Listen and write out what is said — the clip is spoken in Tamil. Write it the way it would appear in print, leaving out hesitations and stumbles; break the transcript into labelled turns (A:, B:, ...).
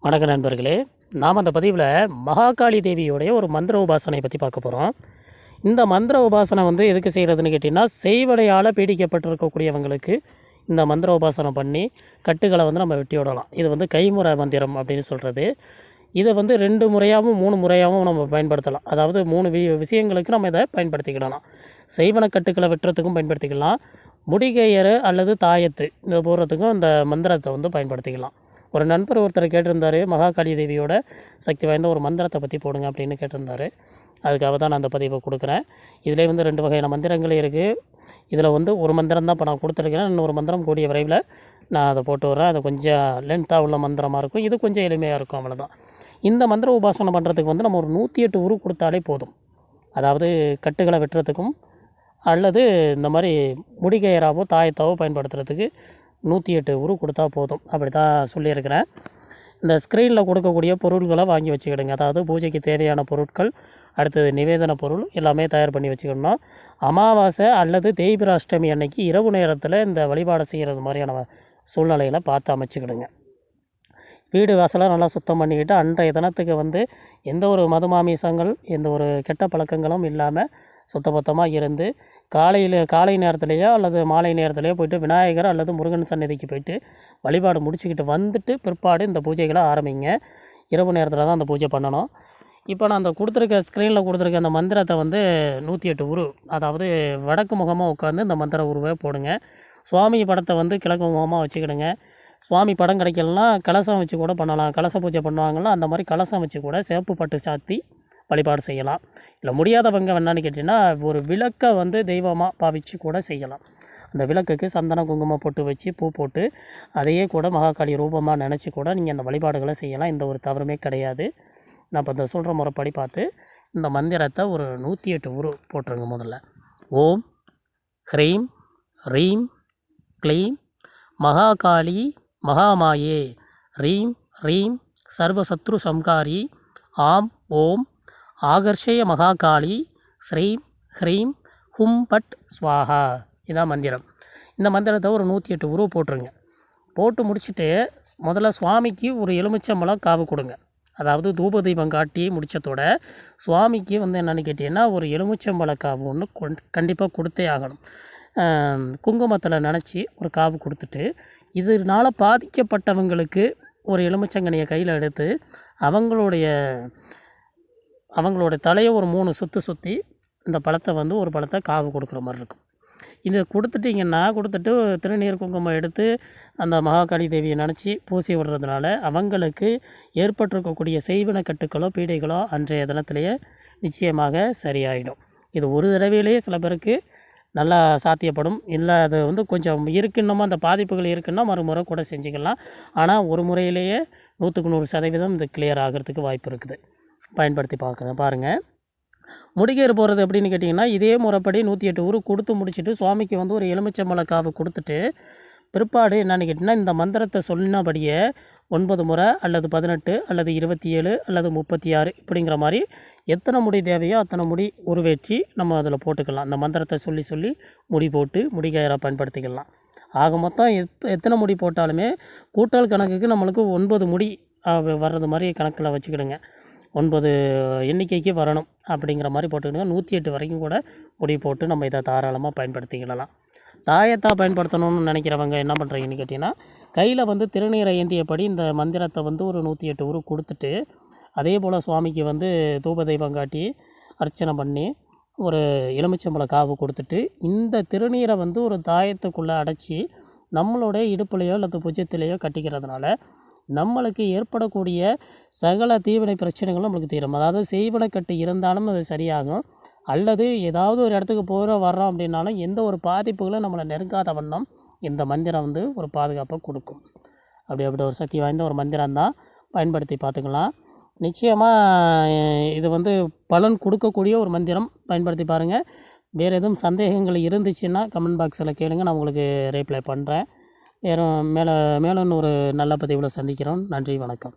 A: வணக்க நண்பர்களே, நாம் அந்த பதிவில் மகாகாளி தேவியோடைய ஒரு மந்திர உபாசனை பற்றி பார்க்க போகிறோம். இந்த மந்திர உபாசனை எதுக்கு செய்கிறதுன்னு கேட்டிங்கன்னா, செய்வடையால் பீடிக்கப்பட்டிருக்கக்கூடியவங்களுக்கு இந்த மந்திர உபாசனை பண்ணி கட்டுகளை நம்ம வெட்டி விடலாம். இது கைமுறை மந்திரம் அப்படின்னு சொல்கிறது. இதை 2 முறையாகவும் 3 முறையாகவும் நம்ம பயன்படுத்தலாம். அதாவது 3 விஷயங்களுக்கு நம்ம இதை பயன்படுத்திக்கிடலாம். செய்வன கட்டுக்களை வெட்டுறதுக்கும் பயன்படுத்திக்கலாம். முடிகையறு அல்லது தாயத்து இதை போடுறதுக்கும் இந்த மந்திரத்தை பயன்படுத்திக்கலாம். ஒரு நண்பர் ஒருத்தர் கேட்டிருந்தார், மகாகாளி தேவியோட சக்தி வாய்ந்த ஒரு மந்திரத்தை பற்றி போடுங்க அப்படின்னு கேட்டிருந்தார். அதுக்காக தான் நான் அந்த பதிவை கொடுக்குறேன். இதிலே 2 வகையான மந்திரங்கள் இருக்குது. இதில் ஒரு மந்திரம் தான் இப்போ நான் கொடுத்துருக்கிறேன். இன்னொரு மந்திரம் கூடிய விரைவில் நான் அதை போட்டு வரேன். அது கொஞ்சம் லென்த்தாக உள்ள மந்திரமாக இருக்கும். இது கொஞ்சம் எளிமையாக இருக்கும், அவ்வளோதான். இந்த மந்திர உபாசனை பண்ணுறதுக்கு நம்ம ஒரு 108 உரு கொடுத்தாலே போதும். அதாவது கட்டுகளை வெட்டுறதுக்கும் அல்லது இந்த மாதிரி முடிகையராவோ தாயத்தாவோ பயன்படுத்துறதுக்கு 108 உரு கொடுத்தா போதும். அப்படி தான் சொல்லியிருக்கிறேன். இந்த ஸ்க்ரீனில் கொடுக்கக்கூடிய பொருள்களை வாங்கி வச்சுக்கிடுங்க. அதாவது பூஜைக்கு தேவையான பொருட்கள், அடுத்தது நிவேதன பொருள் எல்லாமே தயார் பண்ணி வச்சுக்கணும். அமாவாசை அல்லது தேய்பிர அஷ்டமி அன்னைக்கு இரவு நேரத்தில் இந்த வழிபாடு செய்கிறது மாதிரியான சூழ்நிலைகளை பார்த்து அமைச்சிக்கிடுங்க. வீடு வாசலை நல்லா சுத்தம் பண்ணிக்கிட்டு அன்றைய தினத்துக்கு எந்த ஒரு மதுமாமிசங்கள் எந்த ஒரு கெட்ட பழக்கங்களும் இல்லாமல் சுத்தபத்தமாக இருந்து காலை நேரத்துலையோ அல்லது மாலை நேரத்துலையோ போய்ட்டு விநாயகர் அல்லது முருகன் சன்னதிக்கு போய்ட்டு வழிபாடு முடிச்சுக்கிட்டு வந்துட்டு பிற்பாடு இந்த பூஜைகளை ஆரம்பிங்க. இரவு நேரத்தில் தான் அந்த பூஜை பண்ணணும். இப்போ நான் அந்த ஸ்க்ரீனில் கொடுத்துருக்க அந்த மந்திரத்தை 108 உரு, அதாவது வடக்கு முகமாக உட்காந்து இந்த மந்திர உருவை போடுங்க. சுவாமி படத்தை கிழக்கு முகமாக வச்சுக்கிடுங்க. சுவாமி படம் கிடைக்கலனா கலசம் வச்சு கூட பண்ணலாம். கலச பூஜை பண்ணுவாங்கன்னா அந்த மாதிரி கலசம் வச்சு கூட சிவப்பு பட்டு சாத்தி வழிபாடு செய்யலாம். இல்லை முடியாதவங்க என்னன்னு கேட்டிங்கன்னா, ஒரு விளக்கை தெய்வமாக பாவிச்சு கூட செய்யலாம். அந்த விளக்குக்கு சந்தன குங்குமம் போட்டு வச்சு பூ போட்டு அதையே கூட மகாகாளி ரூபமாக நினச்சி கூட நீங்கள் அந்த வழிபாடுகளை செய்யலாம். எந்த ஒரு தவறுமே கிடையாது. நான் இப்போ இந்த சொல்கிற முறைப்படி பார்த்து இந்த மந்திரத்தை ஒரு 108 உரு போட்டுருங்க. முதல்ல ஓம் ஹ்ரீம் ரீம் க்ளீம் மகாகாளி மகாமாயே ரீம் ரீம் சர்வசத்ரு சம்காரி ஆம் ஓம் ஆகர்ஷய மகாகாளி ஸ்ரீம் ஹ்ரீம் ஹும் பட் ஸ்வாஹா. இதான் மந்திரம். இந்த மந்திரத்தை ஒரு 108 உரு போட்டுருங்க. போட்டு முடிச்சுட்டு முதல்ல சுவாமிக்கு ஒரு எலுமிச்சம்பழம் காவு கொடுங்க. அதாவது தூப தீபம் காட்டி முடித்ததோட சுவாமிக்கு என்னென்னு கேட்டிங்கன்னா, ஒரு எலுமிச்சம்பழ காவு ஒன்று கண்டிப்பாக கொடுத்தே ஆகணும். குங்குமத்தில் நினச்சி ஒரு காவு கொடுத்துட்டு, இதனால் பாதிக்கப்பட்டவங்களுக்கு ஒரு எலுமிச்சங்கனியை கையில் எடுத்து அவங்களோட தலையை ஒரு 3 சுற்றி இந்த பழத்தை ஒரு பழத்தை காவு கொடுக்குற மாதிரி இருக்கும். இதை கொடுத்துட்டு திருநீர் குங்குமம் எடுத்து அந்த மகாகாளி தேவியை நினச்சி பூசி விடுறதுனால அவங்களுக்கு ஏற்பட்டிருக்கக்கூடிய செய்வன கட்டுக்களோ பீடைகளோ அன்றைய தினத்திலேயே நிச்சயமாக சரியாயிடும். இது ஒரு தடவையிலேயே சில பேருக்கு நல்லா சாத்தியப்படும். இல்லை அது கொஞ்சம் இருக்குன்னமோ அந்த பாதிப்புகள் இருக்குன்னா மறுமுறை கூட செஞ்சுக்கலாம். ஆனால் ஒரு முறையிலேயே 100க்கு 100% இது கிளியர் ஆகிறதுக்கு வாய்ப்பு இருக்குது. பயன்படுத்தி பாருங்கள். முடிகேறு போகிறது எப்படின்னு கேட்டிங்கன்னா, இதே முறைப்படி 108 உரு கொடுத்து முடிச்சுட்டு சுவாமிக்கு ஒரு எலுமிச்சம்பழ காவு கொடுத்துட்டு பிற்பாடு என்னென்னு கேட்டிங்கன்னா, இந்த மந்திரத்தை சொன்னபடியே 9 முறை அல்லது 18 அல்லது 27 அல்லது 36 இப்படிங்கிற மாதிரி எத்தனை முடி தேவையோ அத்தனை முடி உருவேற்றி நம்ம அதில் போட்டுக்கலாம். அந்த மந்திரத்தை சொல்லி முடி போட்டு முடிகயிறாக பயன்படுத்திக்கலாம். ஆக மொத்தம் எத்தனை முடி போட்டாலுமே கூட்டல் கணக்குக்கு நம்மளுக்கு 9 முடி வர்றது மாதிரி கணக்கில் வச்சுக்கிடுங்க. 9 எண்ணிக்கைக்கு வரணும் அப்படிங்கிற மாதிரி போட்டுக்கிடுங்க. 108 வரைக்கும் கூட முடி போட்டு நம்ம இதை தாராளமாக பயன்படுத்திக்கிடலாம். தாயத்தாக பயன்படுத்தணும்னு நினைக்கிறவங்க என்ன பண்ணுறீங்கன்னு கேட்டிங்கன்னா, கையில் திருநீரை ஏந்தியபடி இந்த மந்திரத்தை ஒரு 108 உரு கொடுத்துட்டு அதே போல் சுவாமிக்கு தூப தெய்வம் காட்டி அர்ச்சனை பண்ணி ஒரு எலுமிச்சம்பழ காவு கொடுத்துட்டு இந்த திருநீரை ஒரு தாயத்துக்குள்ளே அடைச்சி நம்மளோட இடுப்புலையோ அல்லது புஜத்திலேயோ கட்டிக்கிறதுனால நம்மளுக்கு ஏற்படக்கூடிய சகல தீவினை பிரச்சனைகளும் நம்மளுக்கு தீரும். அதாவது செய்வனக்கட்டு இருந்தாலும் அது சரியாகும். அல்லது ஏதாவது ஒரு இடத்துக்கு வர்றோம் அப்படின்னாலும் எந்த ஒரு பாதிப்புகளும் நம்மளை நெருங்காத வண்ணம் இந்த மந்திரம் ஒரு பாதுகாப்பை கொடுக்கும். அப்படி ஒரு சக்தி வாய்ந்த ஒரு மந்திரம் தான். பயன்படுத்தி பார்த்துக்கலாம். நிச்சயமாக இது பலன் கொடுக்கக்கூடிய ஒரு மந்திரம். பயன்படுத்தி பாருங்கள். வேறு எதுவும் சந்தேகங்கள் இருந்துச்சுன்னா கமெண்ட் பாக்ஸில் கேளுங்க, நான் உங்களுக்கு ரீப்ளை பண்ணுறேன். மேலும் ஒரு நல்ல பதிவில் சந்திக்கிறோம். நன்றி, வணக்கம்.